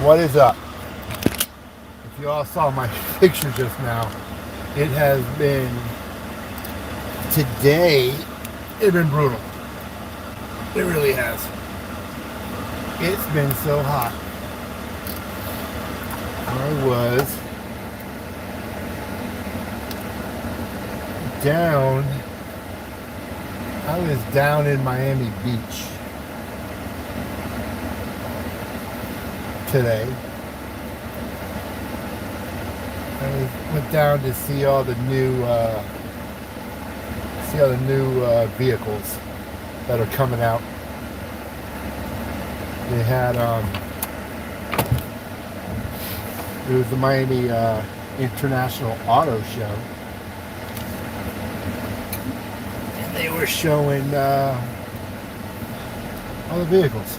What is up? If you all saw my picture just now, it has been today. It's been brutal. It really has. It's been so hot. I was down. I was down in Miami Beach today. Went down to see all the new vehicles that are coming out. They had it was the Miami International Auto Show, and they were showing all the vehicles.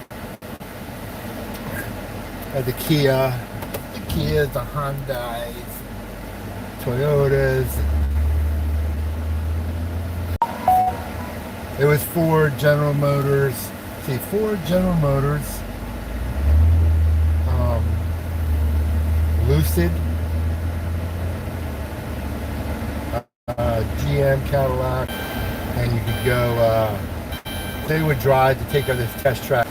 Had the Kias, the Hyundais, Toyotas. It was Ford, General Motors. See, Ford, General Motors, Lucid, GM, Cadillac, and you could go. They would drive to take on this test track.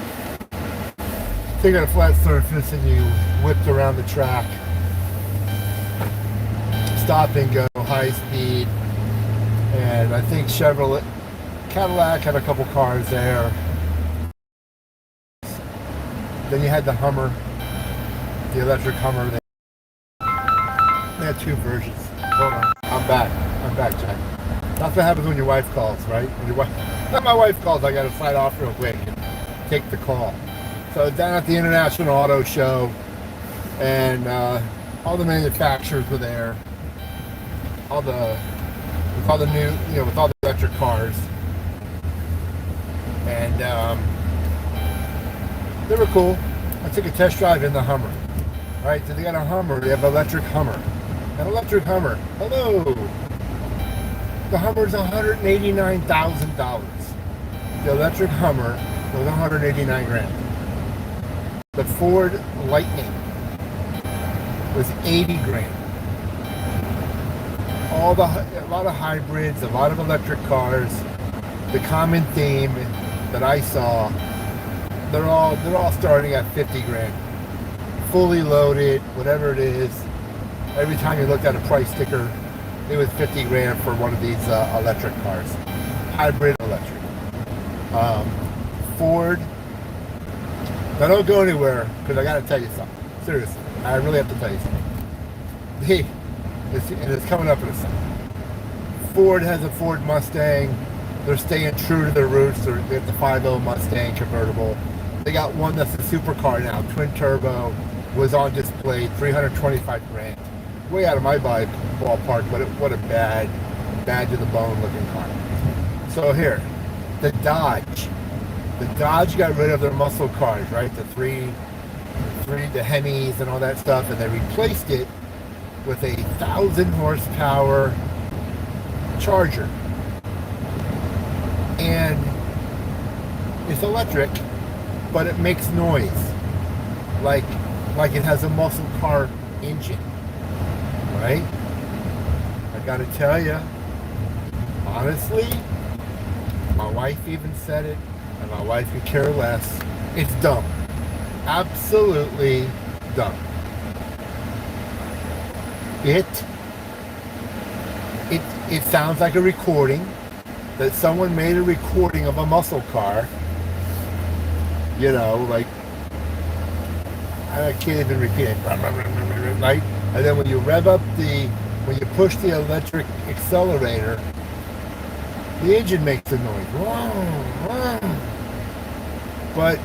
Take on a flat surface, and you whipped around the track. Stop and go, high speed, and I think Cadillac had a couple cars there. Then you had the Hummer, the electric Hummer. They had two versions. Hold on, I'm back, Jack. That's what happens when your wife calls, right? When my wife calls, I gotta slide off real quick and take the call. So down at the International Auto Show, and all the manufacturers were there. With all the new, with all the electric cars, and they were cool. I took a test drive in the Hummer. All right, so they got a Hummer. They have an electric Hummer. An electric Hummer. Hello. The Hummer's $189,000. The electric Hummer was 189 grand. The Ford Lightning was 80 grand. A lot of hybrids, a lot of electric cars. The common theme that I saw, they're all starting at 50 grand. Fully loaded, whatever it is. Every time you looked at a price sticker, it was 50 grand for one of these electric cars. Hybrid electric. Ford. Now don't go anywhere, because I got to tell you something. Seriously, I really have to tell you something. And it's coming up in a second. Ford has a Ford Mustang. They're staying true to their roots. They have the 5.0 Mustang convertible. They got one that's a supercar now, twin turbo, was on display, 325 grand. Way out of my ballpark, but what a bad to the bone looking car. So here, the Dodge. The Dodge got rid of their muscle cars, right? The Hemis and all that stuff, and they replaced it with a 1,000 horsepower Charger. And it's electric, but it makes noise. Like it has a muscle car engine. Right? I gotta tell you, honestly, my wife even said it, and my wife could care less. It's dumb. Absolutely dumb. It sounds like a recording that someone made a recording of a muscle car. Like I can't even repeat it. Right? And then when you when you push the electric accelerator, the engine makes a noise. But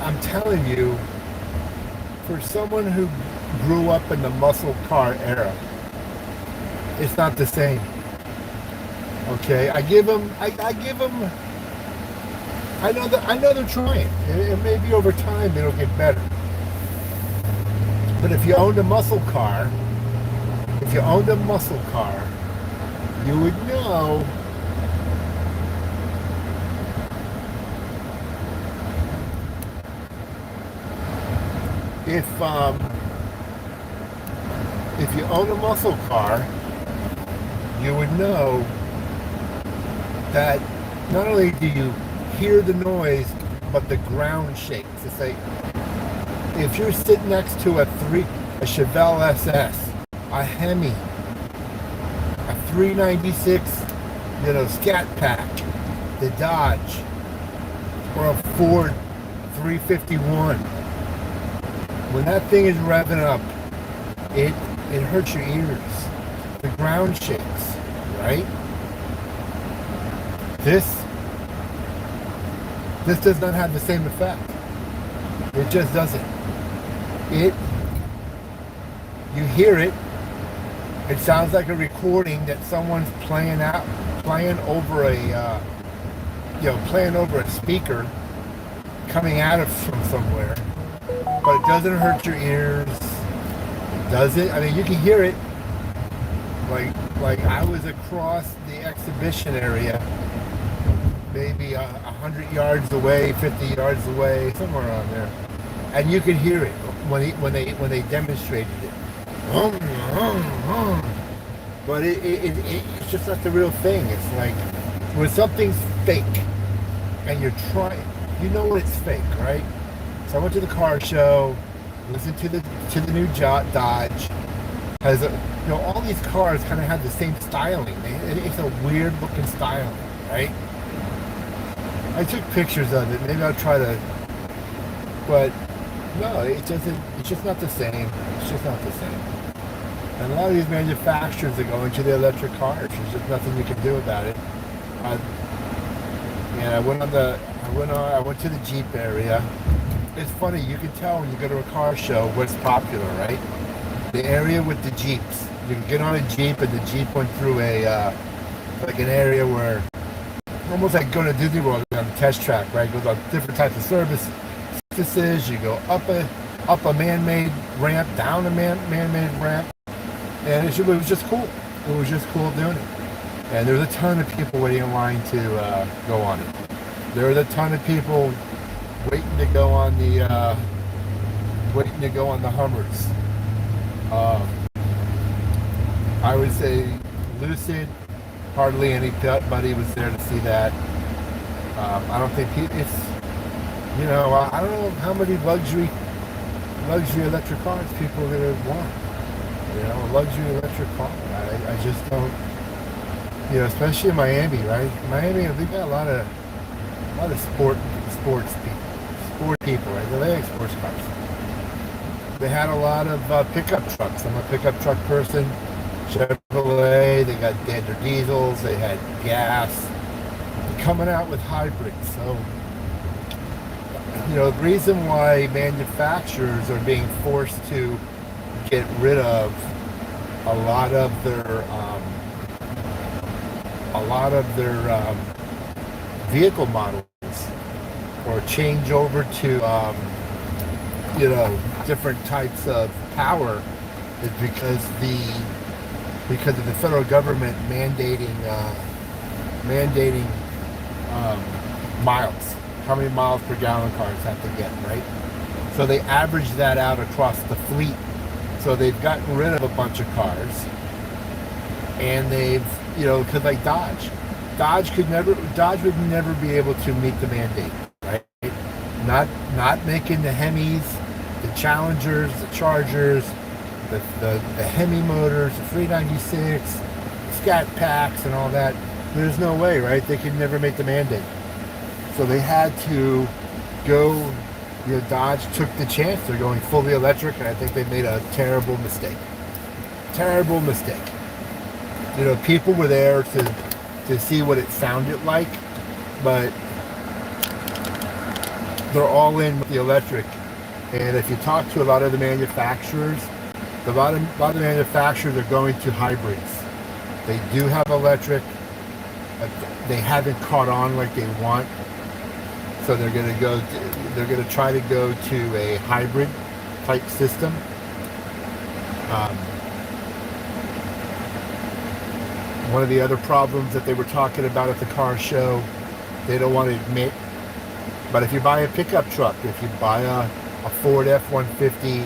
I'm telling you, for someone who grew up in the muscle car era, it's not the same. Okay, I know they're trying. And maybe over time it'll get better. But if you owned a muscle car, you would know if um, if you own a muscle car, you would know that not only do you hear the noise, but the ground shakes. It's like if you're sitting next to a Chevelle SS, a Hemi, a 396, Scat Pack, the Dodge, or a Ford 351. When that thing is revving up, it hurts your ears. The ground shakes, right? This does not have the same effect. It just doesn't. You hear it. It sounds like a recording that someone's playing over a speaker coming out of from somewhere. But it doesn't hurt your ears. Does it? I mean, you can hear it. Like I was across the exhibition area, maybe 100 yards away, 50 yards away, somewhere around there, and you could hear it when they demonstrated it. But it's just not the real thing. It's like when something's fake and you're trying, you know when it's fake, right? So I went to the car show, listened to the new Dodge. Has all these cars kind of have the same styling. It's a weird looking styling, right? I took pictures of it. Maybe I'll try to, but no, it doesn't. It's just not the same. It's just not the same. And a lot of these manufacturers are going to the electric cars. There's just nothing you can do about it. And I went to the Jeep area. It's funny, you can tell when you go to a car show what's popular, right? The area with the Jeeps. You can get on a Jeep, and the Jeep went through like an area where, almost like going to Disney World on the test track, right? It goes on different types of surfaces. You go up a man-made ramp, down a man-made ramp, and it was just cool. It was just cool doing it. And there was a ton of people waiting in line to go on it. There was a ton of people waiting to go on the Hummers. I would say Lucid, hardly anybody was there to see that. I don't think it's, I don't know how many luxury electric cars people are going to want. A luxury electric car. I just don't, especially in Miami, right? Miami, we got a lot of sports people, right? They like sports cars. They had a lot of pickup trucks. I'm a pickup truck person. Chevrolet, they had their diesels, they had gas. Coming out with hybrids. So, the reason why manufacturers are being forced to get rid of a lot of their vehicle models, or change over to different types of power, is because of the federal government mandating miles, how many miles per gallon cars have to get, right? So they average that out across the fleet. So they've gotten rid of a bunch of cars, and they've, because like Dodge would never be able to meet the mandate, right? Not making the Hemis, the Challengers, the Chargers, the Hemi motors, the 396, Scat Packs, and all that. There's no way, right? They could never make the mandate. So they had to go. Dodge took the chance. They're going fully electric, and I think they made a terrible mistake. Terrible mistake. People were there to see what it sounded like, but they're all in with the electric. And if you talk to a lot of the manufacturers, a lot of the manufacturers are going to hybrids. They do have electric, but they haven't caught on like they want. So they're going to try to go to a hybrid type system. One of the other problems that they were talking about at the car show, they don't want to admit, but if you buy a pickup truck, if you buy a a Ford F-150,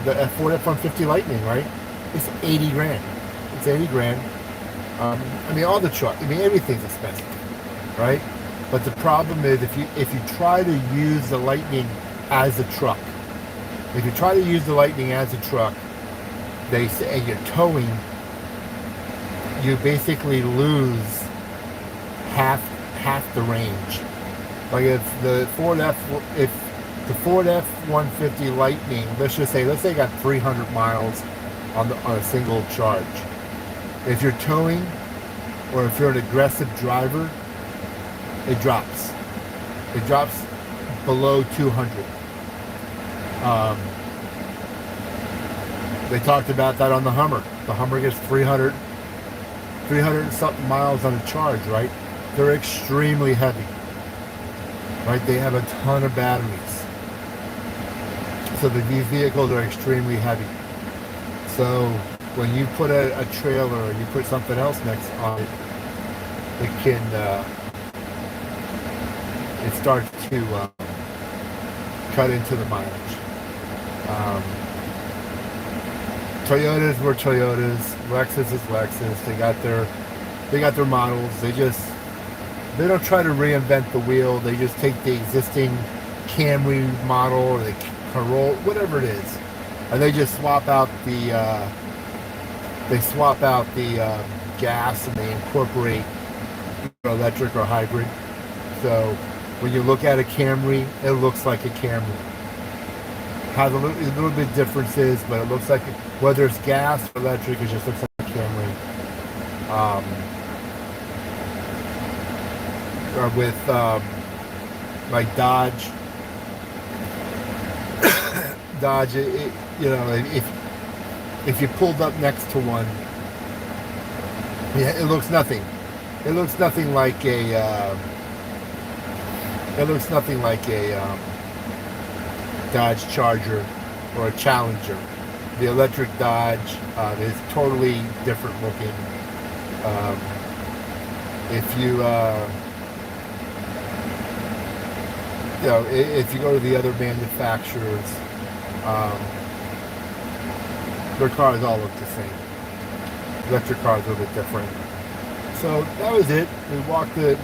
the Ford F-150 Lightning, right? It's 80 grand. It's 80 grand. I mean, all the truck. I mean, everything's expensive, right? But the problem is if you try to use the Lightning as a truck, if you try to use the Lightning as a truck, they say you're towing, you basically lose half the range. Like if the Ford F-150 Lightning, let's say it got 300 miles on a single charge. If you're towing, or if you're an aggressive driver, it drops. It drops below 200. They talked about that on the Hummer. The Hummer gets 300 and something miles on a charge, right? They're extremely heavy, right? They have a ton of batteries. So these vehicles are extremely heavy. So when you put a trailer or you put something else next on it, it starts to cut into the mileage. Toyotas were Toyotas, Lexus is Lexus. They got their models. They don't try to reinvent the wheel. They just take the existing Camry model or the Corolla, whatever it is, and they just swap out the gas and they incorporate electric or hybrid. So when you look at a Camry, it looks like a Camry. Has a little bit differences, but it looks like whether it's gas or electric, it just looks like a Camry. Or with like Dodge. Dodge, if you pulled up next to one, yeah, it looks nothing. It looks nothing like a. Dodge Charger or a Challenger. The electric Dodge is totally different looking. If you go to the other manufacturers, their cars all look the same. Electric cars are a bit different. So that was it. We walked the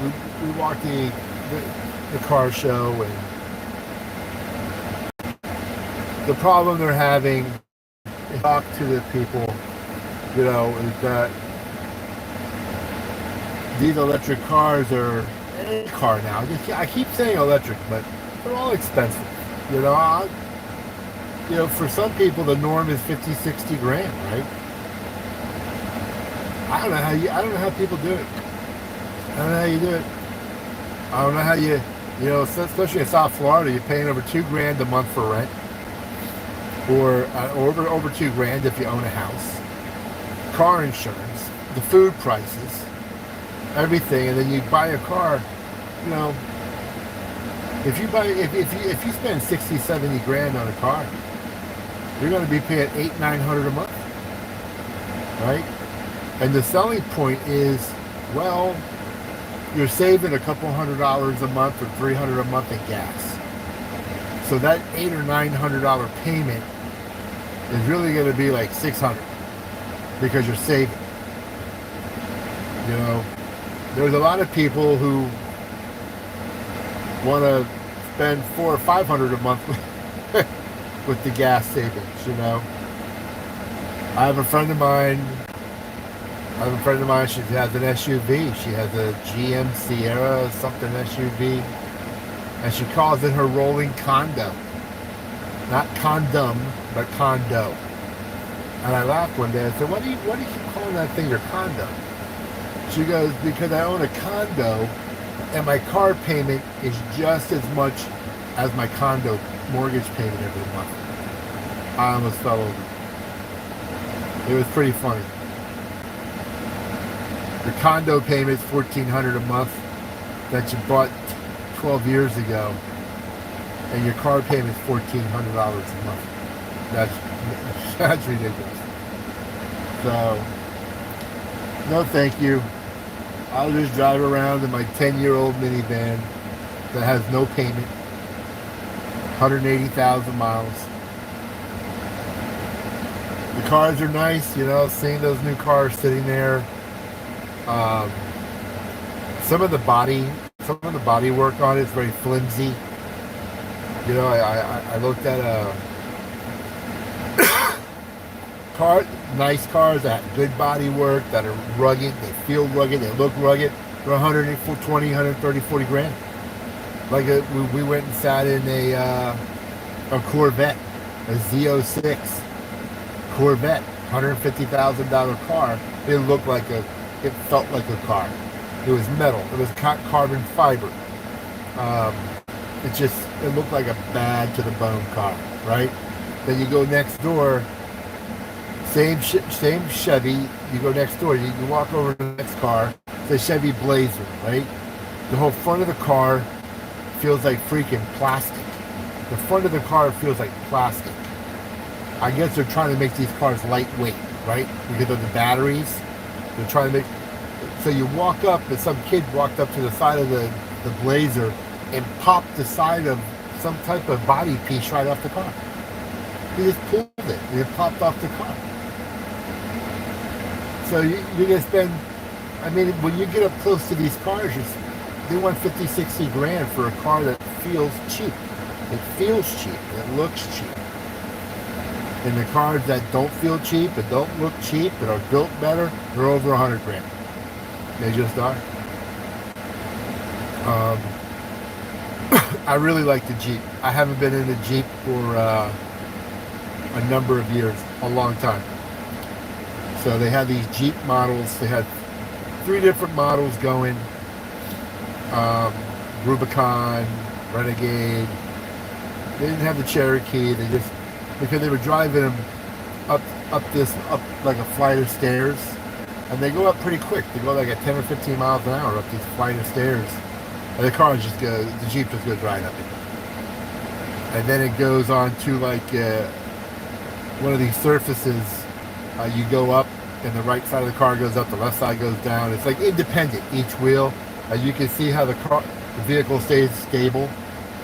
car show, and the problem they're having, talk to the people, is that these electric cars are any car now. I keep saying electric, but they're all expensive. For some people the norm is 50, 60 grand, right? I don't know how people do it. I don't know how you do it. I don't know how especially in South Florida, you're paying over $2,000 a month for rent, or over $2,000 if you own a house. Car insurance, the food prices, everything, and then you buy a car. If you spend 60, 70 grand on a car, you're going to be paying $800-900 a month, right? And the selling point is, well, you're saving a couple $100 a month or $300 a month in gas. So that $800 or $900 payment is really going to be like $600 because you're saving. There's a lot of people who want to spend $400 or $500 a month with the gas savings. I have a friend of mine. She has an SUV. She has a GM Sierra something SUV, and she calls it her rolling condo. Not condom, but condo. And I laughed one day. I said, "What do you keep calling that thing your condo?" She goes, "Because I own a condo, and my car payment is just as much as my condo mortgage payment every month." I almost fell over. It was pretty funny. Your condo payment is $1,400 a month that you bought 12 years ago, and your car payment is $1,400 a month. That's ridiculous. So, no thank you. I'll just drive around in my 10-year-old minivan that has no payment, 180,000 miles. The cars are nice, you know, seeing those new cars sitting there. Um, some of the body work on it is very flimsy. You know, I looked at a car, nice cars that have good body work, that are rugged, they feel rugged, they look rugged. They're 120, 130, 40 grand. Like we went and sat in a Corvette, a Z06 Corvette, $150,000 car. It looked like it felt like a car. It was metal. It was carbon fiber. It looked like a bad to the bone car, right? Then you go next door, same Chevy. You go next door. You walk over to the next car. It's a Chevy Blazer, right? The whole front of the car feels like freaking plastic. The front of the car feels like plastic. I guess they're trying to make these cars lightweight, right? Because of the batteries. They're trying to make... So you walk up, and some kid walked up to the side of the Blazer and popped the side of some type of body piece right off the car. He just pulled it, and it popped off the car. So you're going to spend... I mean, when you get up close to these cars, they want 50, 60 grand for a car that feels cheap. It feels cheap. It looks cheap. And the cars that don't feel cheap and don't look cheap and are built better, they're over 100 grand. They just are. I really like the Jeep. I haven't been in a Jeep for a number of years, a long time. So they had these Jeep models. They had 3 different models going. Rubicon, Renegade. They didn't have the Cherokee. They just, because they were driving them up like a flight of stairs, and they go up pretty quick. They go like at 10 or 15 miles an hour up these flight of stairs, and the Jeep just goes right up it. And then it goes on to like one of these surfaces. You go up, and the right side of the car goes up, the left side goes down. It's like independent, each wheel. You can see how the vehicle stays stable,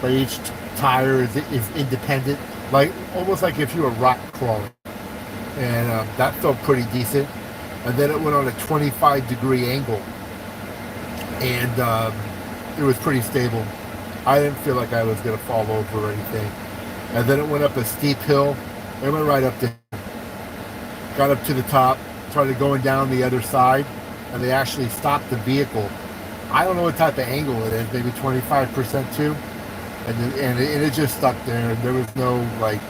but each tire is independent, like almost like if you were rock crawling. And that felt pretty decent. And then it went on a 25-degree angle, and it was pretty stable. I didn't feel like I was going to fall over or anything. And then it went up a steep hill. It went right up to, got up to the top, started going down the other side, and they actually stopped the vehicle. I don't know what type of angle it is, maybe 25% too. And it just stuck there. There was no like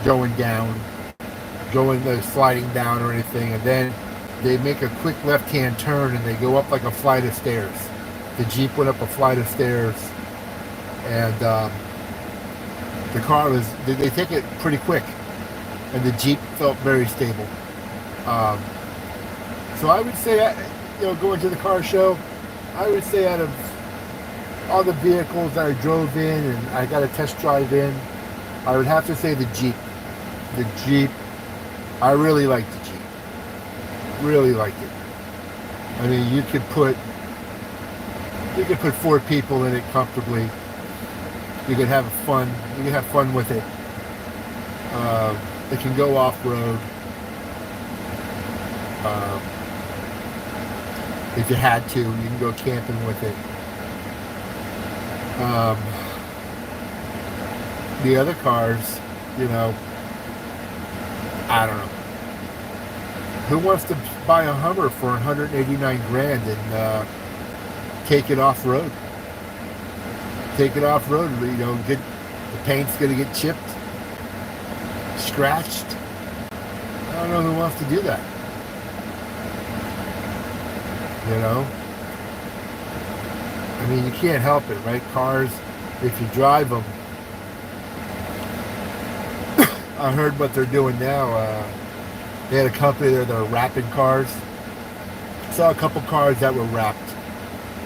going down, sliding down or anything. And then they make a quick left-hand turn and they go up like a flight of stairs. The Jeep went up a flight of stairs, and the car was, they take it pretty quick, and the Jeep felt very stable. So I would say, going to the car show, I would say out of all the vehicles that I drove in and I got a test drive in, I would have to say the Jeep. The Jeep, I really liked the Jeep. Really liked it. I mean, you could put 4 people in it comfortably. You could have fun. You could have fun with it. It can go off-road. If you had to, you can go camping with it. The other cars, I don't know. Who wants to buy a Hummer for 189 grand and take it off-road? Take it off-road, the paint's gonna get chipped, scratched. I don't know who wants to do that. I mean, you can't help it, right? Cars, if you drive them, I heard what they're doing now. They had a company there that are wrapping cars. I saw a couple cars that were wrapped.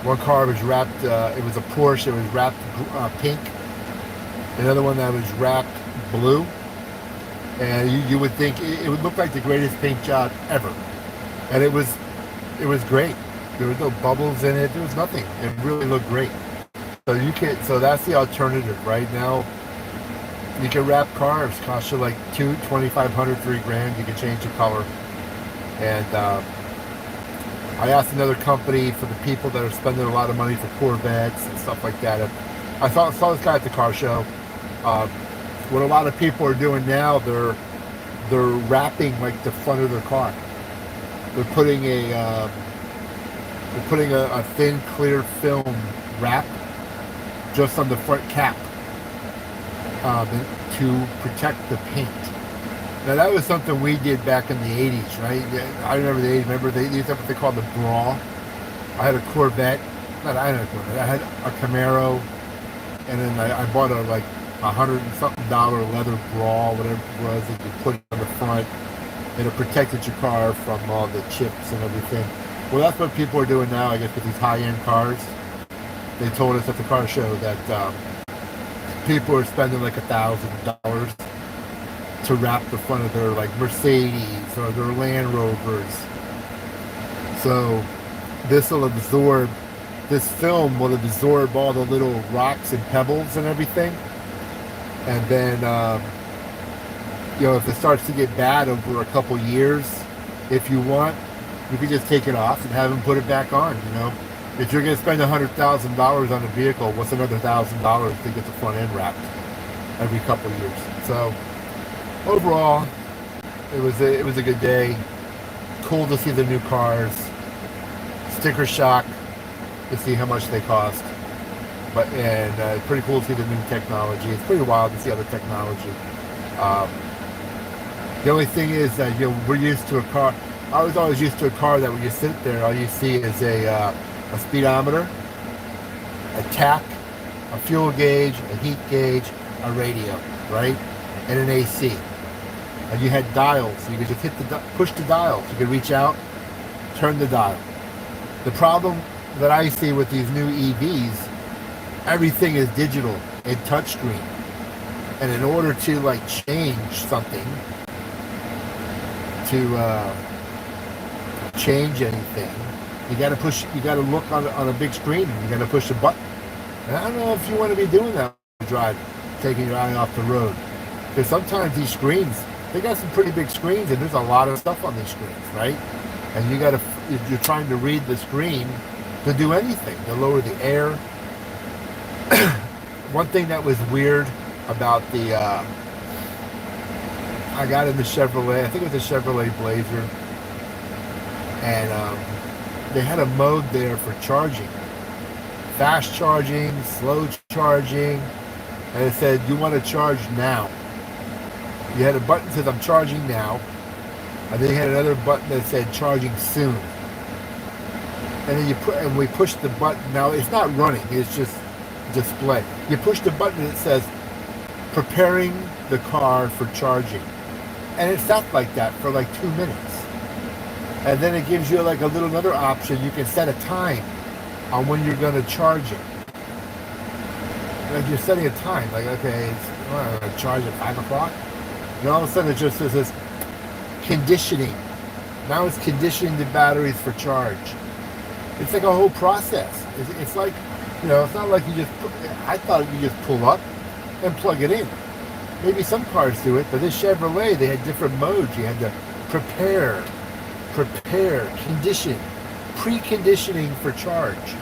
One car was wrapped, it was a Porsche, it was wrapped pink. Another one that was wrapped blue. And you would think it would look like the greatest paint job ever. And it was great. There was no bubbles in it. There was nothing. It really looked great. So that's the alternative right now. You can wrap cars, cost you like $2,500, $3,000. You can change the color. And I asked another company for the people that are spending a lot of money for Corvettes and stuff like that. And I saw this guy at the car show. What a lot of people are doing now, they're wrapping like the front of their car. They're putting a thin, clear film wrap just on the front cap to protect the paint. Now that was something we did back in the 80s, right? I remember the 80s. Remember they used to have what they called the Brawl. I had a Corvette. I had a Camaro, and then I bought a like $100 and something leather Brawl, whatever it was, that you put on the front, and it protected your car from all the chips and everything. Well, that's what people are doing now, I guess, with these high-end cars. They told us at the car show that people are spending like $1,000 to wrap the front of their like Mercedes or their Land Rovers. So this film will absorb all the little rocks and pebbles and everything. And then, if it starts to get bad over a couple years, if you want, you can just take it off and have them put it back on, If you're going to spend $100,000 on a vehicle, what's another $1,000 to get the front end wrapped every couple of years? So overall, it was a good day. Cool to see the new cars. Sticker shock to see how much they cost. And pretty cool to see the new technology. It's pretty wild to see all the technology. The only thing is that we're used to a car. I was always used to a car that when you sit there, all you see is a speedometer, a tach, a fuel gauge, a heat gauge, a radio, right, and an AC. And you had dials. You could just push the dials. You could reach out, turn the dial. The problem that I see with these new EVs, everything is digital and touchscreen. And in order to change something, to change anything, you got to look on a big screen. You got to push a button. And I don't know if you want to be doing that when you drive, taking your eye off the road. Because sometimes these screens, they got some pretty big screens, and there's a lot of stuff on these screens, right? And you're trying to read the screen to do anything, to lower the air. One thing that was weird about I got in the Chevrolet, I think it was a Chevrolet Blazer, and they had a mode there for charging. Fast charging, slow charging, and it said, you want to charge now. You had a button that said, I'm charging now, and then you had another button that said, charging soon. And then we pushed the button. Now, it's not running, it's just display. You push the button and it says, preparing the car for charging. And it sat like that for 2 minutes. And then it gives you another option. You can set a time on when you're going to charge it. You're setting a time. Okay, I'm going to charge at 5 o'clock. And all of a sudden it just says this conditioning. Now it's conditioning the batteries for charge. It's like a whole process. It's like, it's not like I thought you just pull up and plug it in. Maybe some cars do it, but this Chevrolet, they had different modes. You had to prepare, condition, preconditioning for charge.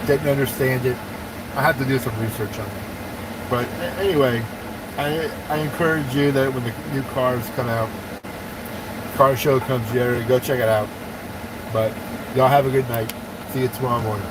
Didn't understand it. I have to do some research on it. But anyway, I encourage you that when the new cars come out, car show comes here, go check it out. But y'all have a good night. See you tomorrow morning.